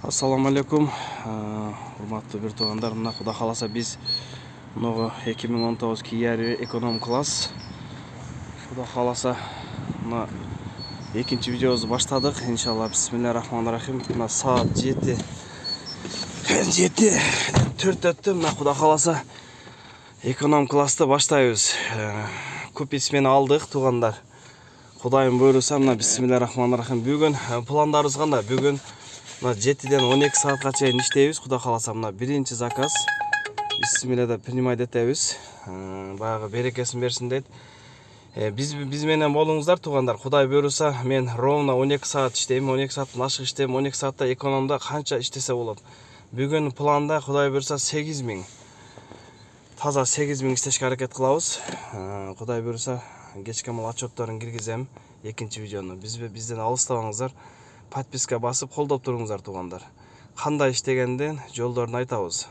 Assalamu алейкум. Урматтуу бир туугандар, мына Кудай кааласа биз мына 2019 Kia эконом класс. Кудай кааласа мына экинчи видеобузду баштадык. Иншалла бисмиллахиррахманиррахим. Мына саат 7:04 өттү. Мына Кудай кааласа эконом классты баштайбыз. Купец мени алдык туугандар. Кудайым буйруса мына бисмиллахиррахманиррахим. Бүгүн пландарыбыз кандай? Бүгүн 7-ден 12 саатка чейин иштейбиз. Кудай кааласа мына биринчи заказ. Бисмилля деп принимать этебиз. Баягы берекесин берсин дейт. Биз менен болуңуздар туугандар. Кудай буйруса мен ровно 12 саат иштейм, 12 сааттан ашык иштейм, 12 саатта экономда канча иштесе болот. Бүгүн планда Кудай буйруса 8000. Таза 8000 иштешке аракет кылабыз. Кудай буйруса кечке мал отчетторун киргизем. Экинчи видеону бизден алыстабаңыздар. Подписка басып колдоп туруңуздар туугандар. Кандай иштегенден жолдорун айтабыз.